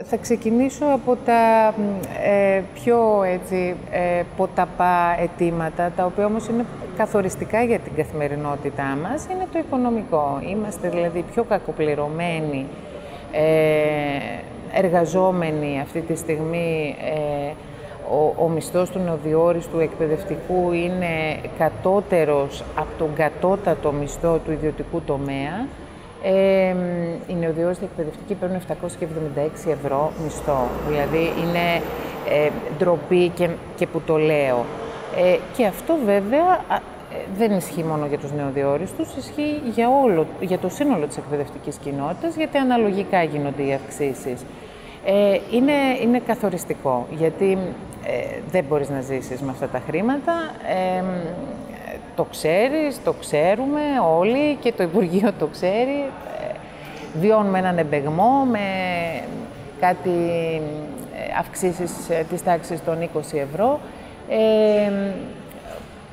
Θα ξεκινήσω από τα πιο ποταπά αιτήματα, τα οποία όμως είναι καθοριστικά για την καθημερινότητά μας, είναι το οικονομικό. Είμαστε δηλαδή πιο κακοπληρωμένοι εργαζόμενοι αυτή τη στιγμή. Ο μισθός του νεοδιόριστου εκπαιδευτικού είναι κατώτερος από τον κατώτατο μισθό του ιδιωτικού τομέα. Οι νεοδιόριστοι εκπαιδευτικοί παίρνουν 776 ευρώ μισθό, δηλαδή είναι ντροπή και που το λέω. Και αυτό βέβαια δεν ισχύει μόνο για τους νεοδιόριστους, ισχύει για το σύνολο της εκπαιδευτικής κοινότητας, γιατί αναλογικά γίνονται οι αυξήσεις. Είναι καθοριστικό, γιατί δεν μπορείς να ζήσεις με αυτά τα χρήματα. Το ξέρεις, το ξέρουμε όλοι και το Υπουργείο το ξέρει. Βιώνουμε έναν εμπεγμό με κάτι αυξήσεις της τάξης των 20 ευρώ,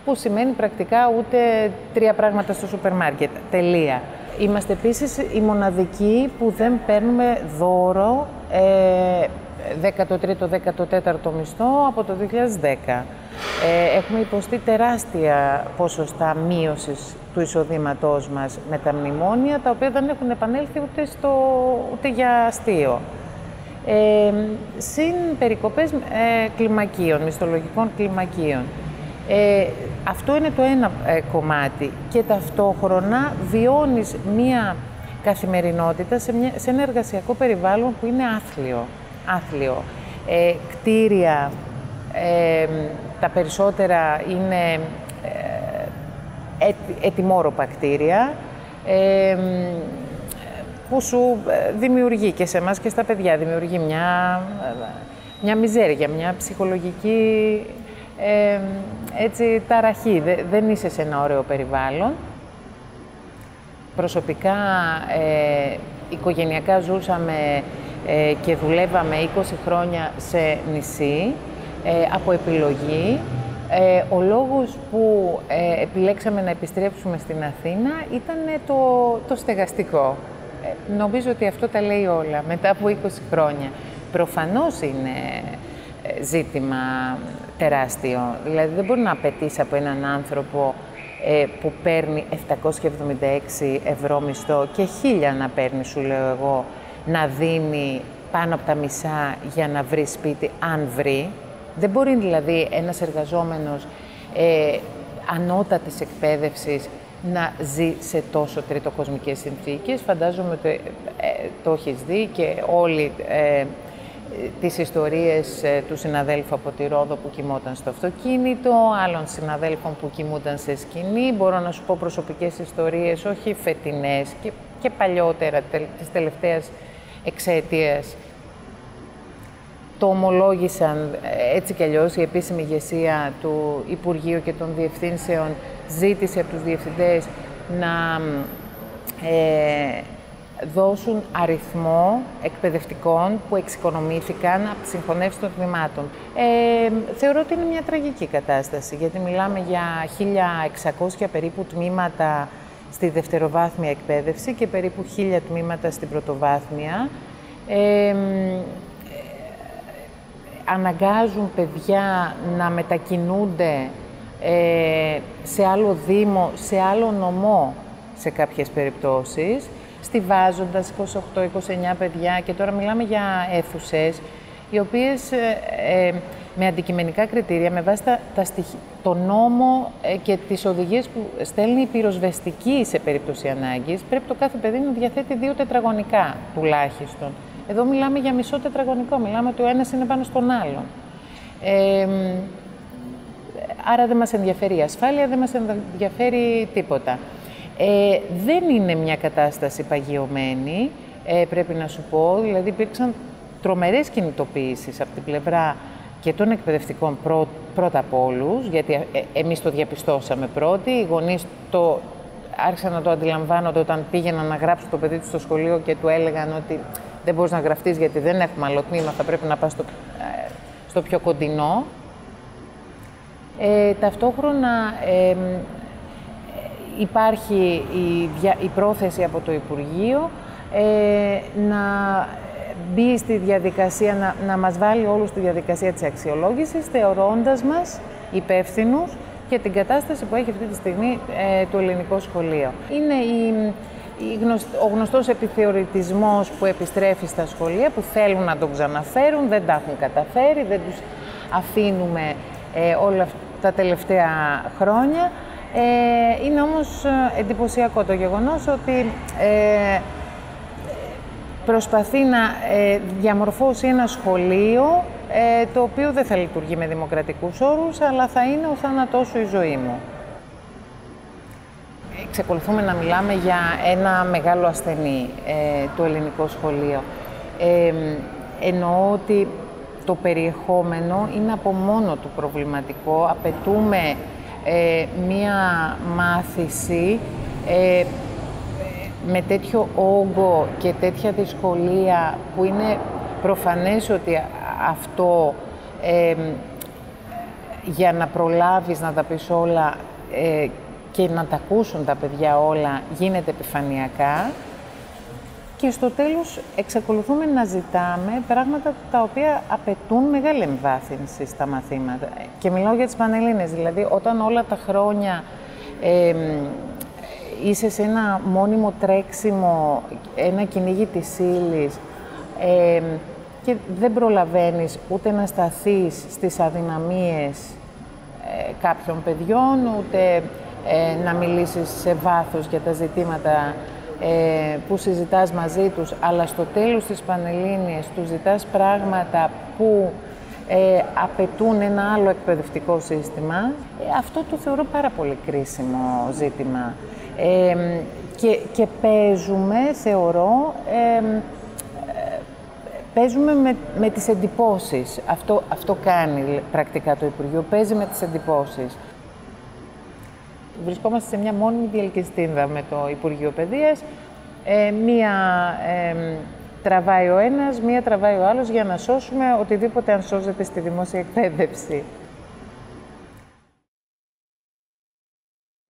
που σημαίνει πρακτικά ούτε 3 πράγματα στο σούπερ μάρκετ. Τελεία. Είμαστε επίσης οι μοναδικοί που δεν παίρνουμε δώρο 13ο-14ο μισθό από το 2010. Έχουμε υποστεί τεράστια ποσοστά μείωσης του εισοδήματός μας με τα μνημόνια, τα οποία δεν έχουν επανέλθει ούτε για αστείο. Συν περικοπές κλιμακίων, μισθολογικών κλιμακίων. Αυτό είναι το ένα κομμάτι και ταυτόχρονα βιώνεις μία καθημερινότητα σε ένα εργασιακό περιβάλλον που είναι άθλιο. Κτίρια, τα περισσότερα είναι ετοιμόρροπα κτίρια, που σου δημιουργεί και σε εμάς και στα παιδιά, δημιουργεί μια μιζέρια, μια ψυχολογική ταραχή. Δεν είσαι σε ένα ωραίο περιβάλλον. Προσωπικά, οικογενειακά ζούσαμε και δουλεύαμε 20 χρόνια σε νησί, από επιλογή. Ο λόγος που επιλέξαμε να επιστρέψουμε στην Αθήνα ήταν το στεγαστικό. Νομίζω ότι αυτό τα λέει όλα, μετά από 20 χρόνια. Προφανώς είναι ζήτημα τεράστιο. Δηλαδή δεν μπορεί να απαιτείς από έναν άνθρωπο που παίρνει 776 ευρώ μισθό και 1.000 να παίρνει, σου λέω εγώ, να δίνει πάνω από τα μισά για να βρει σπίτι, αν βρει. Δεν μπορεί δηλαδή ένας εργαζόμενος ανώτατης εκπαίδευσης να ζει σε τόσο τριτοκοσμικές συνθήκες. Φαντάζομαι ότι το έχεις δει και όλοι τις ιστορίες του συναδέλφου από τη Ρόδο που κοιμόταν στο αυτοκίνητο, άλλων συναδέλφων που κοιμούνταν σε σκηνή. Μπορώ να σου πω προσωπικές ιστορίες, όχι φετινές και παλιότερα, της τελευταίας εξαετίας. Το ομολόγησαν έτσι κι αλλιώς, η επίσημη ηγεσία του Υπουργείου και των Διευθύνσεων ζήτησε από τους διευθυντές να δώσουν αριθμό εκπαιδευτικών που εξοικονομήθηκαν από τις συγχωνεύσεις των τμήματων. Θεωρώ ότι είναι μια τραγική κατάσταση, γιατί μιλάμε για 1.600 περίπου τμήματα στη δευτεροβάθμια εκπαίδευση και περίπου 1.000 τμήματα στην πρωτοβάθμια. Αναγκάζουν παιδιά να μετακινούνται σε άλλο δήμο, σε άλλο νομό σε κάποιες περιπτώσεις, στιβάζοντας 28-29 παιδιά, και τώρα μιλάμε για αίθουσες οι οποίες με αντικειμενικά κριτήρια, με βάση το νόμο και τις οδηγίες που στέλνει η πυροσβεστική σε περίπτωση ανάγκης, πρέπει το κάθε παιδί να διαθέτει 2 τετραγωνικά τουλάχιστον. Εδώ μιλάμε για μισό τετραγωνικό, μιλάμε ότι ο ένας είναι πάνω στον άλλον. Άρα δεν μας ενδιαφέρει η ασφάλεια, δεν μας ενδιαφέρει τίποτα. Δεν είναι μια κατάσταση παγιωμένη, πρέπει να σου πω. Δηλαδή υπήρξαν τρομερές κινητοποιήσεις από την πλευρά και των εκπαιδευτικών πρώτα από όλους, γιατί εμείς το διαπιστώσαμε πρώτοι, οι γονείς άρχισαν να το αντιλαμβάνονται όταν πήγαιναν να γράψουν το παιδί του στο σχολείο και του έλεγαν ότι δεν μπορείς να γραφτείς γιατί δεν έχουμε άλλο τμήμα, θα πρέπει να πας στο πιο κοντινό. Ταυτόχρονα υπάρχει η πρόθεση από το Υπουργείο να μπει στη διαδικασία, να μας βάλει όλους στη διαδικασία της αξιολόγησης, θεωρώντας μας υπεύθυνους για την κατάσταση που έχει αυτή τη στιγμή το ελληνικό σχολείο. Είναι ο γνωστός επιθεωρητισμός που επιστρέφει στα σχολεία, που θέλουν να τον ξαναφέρουν, δεν τα έχουν καταφέρει, δεν τους αφήνουμε όλα αυτά τα τελευταία χρόνια. Είναι όμως εντυπωσιακό το γεγονός ότι προσπαθεί να διαμορφώσει ένα σχολείο το οποίο δεν θα λειτουργεί με δημοκρατικούς όρους, αλλά θα είναι ο θάνατός σου η ζωή μου. Εξακολουθούμε να μιλάμε για ένα μεγάλο ασθενή, το ελληνικό σχολείο. Εννοώ ότι το περιεχόμενο είναι από μόνο του προβληματικό. Απαιτούμε μία μάθηση με τέτοιο όγκο και τέτοια δυσκολία που είναι προφανές ότι αυτό για να προλάβεις να τα πεις όλα και να τα ακούσουν τα παιδιά όλα γίνεται επιφανειακά και στο τέλος εξακολουθούμε να ζητάμε πράγματα τα οποία απαιτούν μεγάλη εμβάθυνση στα μαθήματα. Και μιλάω για τις Πανελλήνιες, δηλαδή όταν όλα τα χρόνια είσαι σε ένα μόνιμο τρέξιμο, ένα κυνήγι της ύλης και δεν προλαβαίνεις ούτε να σταθείς στις αδυναμίες κάποιων παιδιών, ούτε να μιλήσεις σε βάθος για τα ζητήματα που συζητάς μαζί τους, αλλά στο τέλος της Πανελλήνιες τους ζητάς πράγματα που απαιτούν ένα άλλο εκπαιδευτικό σύστημα. Αυτό το θεωρώ πάρα πολύ κρίσιμο ζήτημα. Και παίζουμε, θεωρώ, παίζουμε με τις εντυπώσεις. Αυτό κάνει πρακτικά το Υπουργείο, παίζει με τις εντυπώσεις. Βρισκόμαστε σε μια μόνιμη διελκυστίνδα με το Υπουργείο Παιδείας. Μία τραβάει ο ένας, μία τραβάει ο άλλος για να σώσουμε οτιδήποτε αν σώζεται στη δημόσια εκπαίδευση.